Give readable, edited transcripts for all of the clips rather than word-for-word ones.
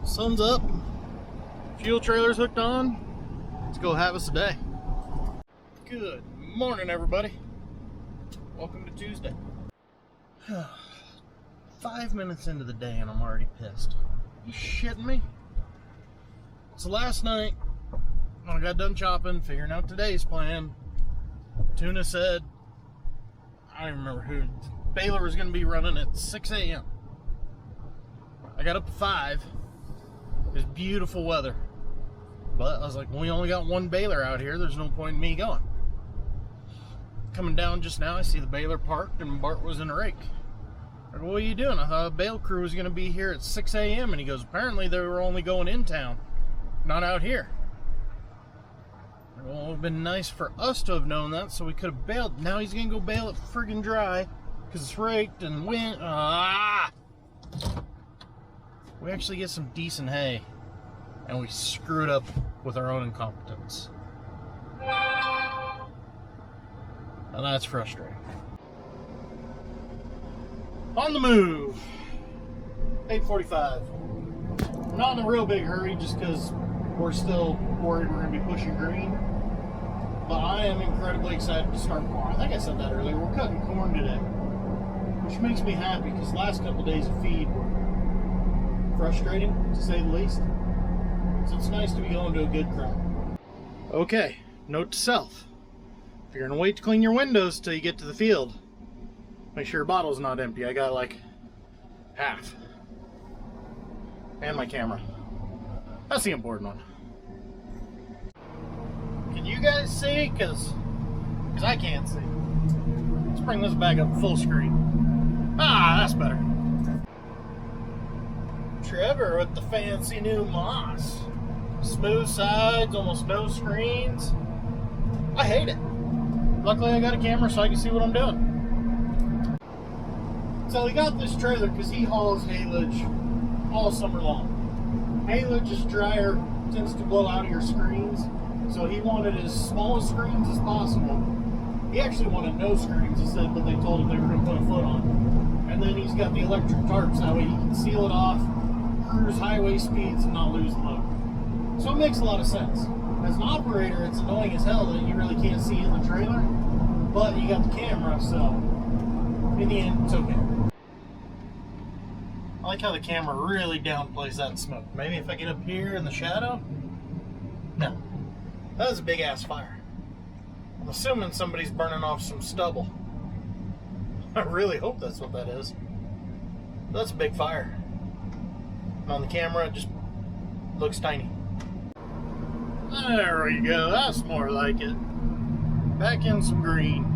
Sun's up, fuel trailer's hooked on. Let's go have us a day. Good morning, everybody. Welcome to Tuesday. 5 minutes into the day and I'm already pissed. You shitting me? So last night, when I got done chopping, figuring out today's plan, Tuna said, I don't remember who, Baylor was going to be running at 6 a.m. I got up at 5. It was beautiful weather. But I was like, well, we only got one Baylor out here. There's no point in me going. Coming down just now, I see the Baylor parked and Bart was in a rake. I go, what are you doing? I thought a bail crew was going to be here at 6 a.m. And he goes, apparently they were only going in town, not out here. I go, well, it would have been nice for us to have known that, so we could have bailed. Now he's going to go bail it friggin' dry because it's raked and wind. We actually get some decent hay, and we screwed up with our own incompetence. Now that's frustrating. On the move. 8:45. We're not in a real big hurry just because we're still worried we're going to be pushing green. But I am incredibly excited to start corn. I think I said that earlier. We're cutting corn today, which makes me happy because the last couple days of feed were frustrating, to say the least. So it's nice to be going to a good crop. Okay, note to self. If you're going to wait to clean your windows till you get to the field, make sure your bottle's not empty. I got like half. And my camera. That's the important one. Can you guys see? Because I can't see. Let's bring this back up full screen. Ah, that's better. Trevor with the fancy new moss. Smooth sides, almost no screens. I hate it. Luckily I got a camera so I can see what I'm doing. So he got this trailer because he hauls haylage all summer long. Haylage is drier, tends to blow out of your screens. So he wanted as small screens as possible. He actually wanted no screens, he said, but they told him they were going to put a foot on. And then he's got the electric tarps, that way he can seal it off, cruise highway speeds, and not lose load. So it makes a lot of sense. As an operator, it's annoying as hell that you really can't see in the trailer, but you got the camera, so in the end, it's okay. I like how the camera really downplays that smoke. Maybe if I get up here in the shadow? No. That was a big ass fire. I'm assuming somebody's burning off some stubble. I really hope that's what that is. That's a big fire. And on the camera, it just looks tiny. There we go. That's more like it. Back in some green.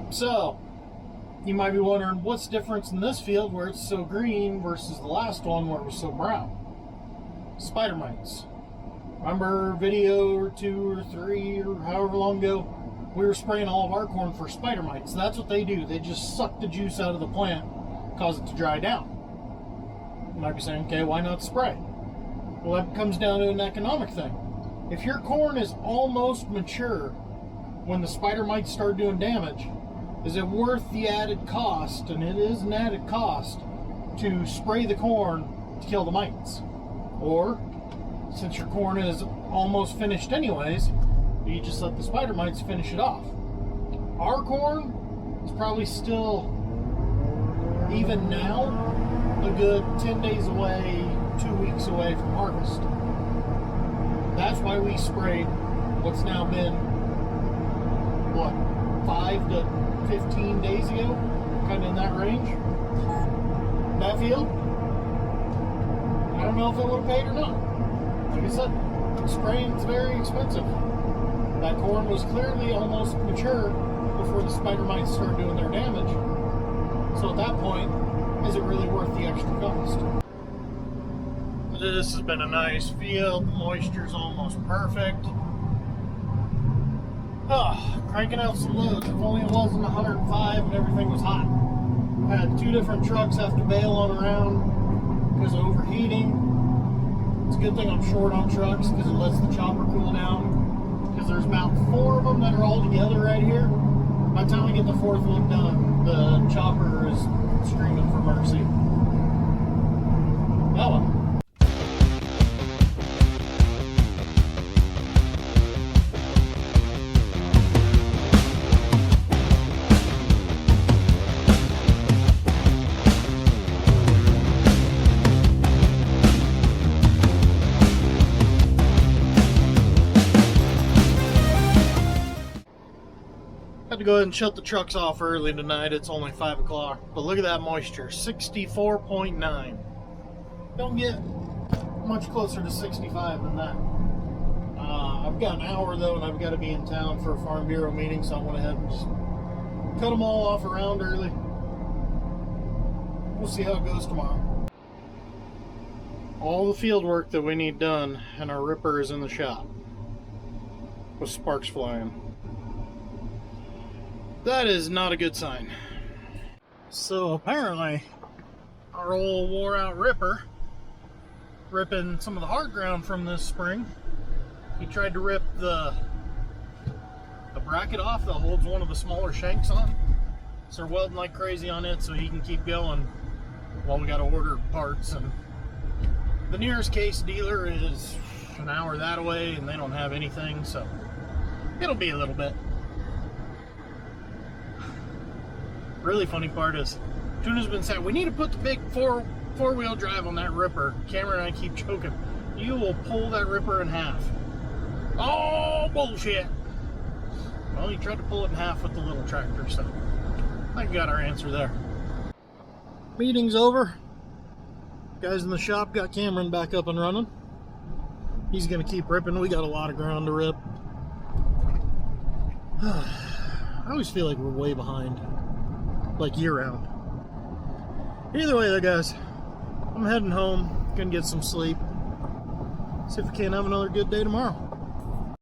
So, you might be wondering what's the difference in this field where it's so green versus the last one where it was so brown. Spider mites. Remember video or 2 or 3 or however long ago, we were spraying all of our corn for spider mites. That's what they do. They just suck the juice out of the plant, cause it to dry down. You might be saying, okay, why not spray? Well, that comes down to an economic thing. If your corn is almost mature when the spider mites start doing damage, is it worth the added cost, and it is an added cost, to spray the corn to kill the mites? Or, since your corn is almost finished anyways, you just let the spider mites finish it off. Our corn is probably still, even now, a good 10 days away, 2 weeks away from harvest. That's why we sprayed what's now been, 5 to 15 days ago, kind of in that range. That field, I don't know if it would have paid or not. Like I said, spraying is very expensive. That corn was clearly almost mature before the spider mites started doing their damage. So at that point, is it really worth the extra cost? This has been a nice field. Moisture's almost perfect. Cranking out some loads. If only it wasn't 105 and everything was hot. I had 2 different trucks have to bail on around because of overheating. It's a good thing I'm short on trucks because it lets the chopper cool down. Because there's about 4 of them that are all together right here. By the time I get the 4th one done, the chopper is screaming for mercy. Oh well. Had to go ahead and shut the trucks off early tonight. It's only 5 o'clock. But look at that moisture, 64.9. Don't get much closer to 65 than that. I've got an hour though, and I've got to be in town for a Farm Bureau meeting, so I went ahead and just cut them all off around early. We'll see how it goes tomorrow. All the field work that we need done, and our ripper is in the shop with sparks flying. That is not a good sign. So apparently our old wore out ripper, ripping some of the hard ground from this spring, he tried to rip the bracket off that holds one of the smaller shanks on. So they're welding like crazy on it so he can keep going while we got to order parts. And the nearest case dealer is an hour that way and they don't have anything, so it'll be a little bit. Really funny part is Tuna's been saying we need to put the big four-wheel drive on that ripper. Cameron and I keep joking, you will pull that ripper in half. Oh, bullshit. Well, he tried to pull it in half with the little tractor, so I think we got our answer there. Meeting's over. Guys in the shop got Cameron back up and running. He's gonna keep ripping. We got a lot of ground to rip. I always feel like we're way behind, like year round. Either way though, guys, I'm heading home, gonna get some sleep, see if we can't have another good day tomorrow.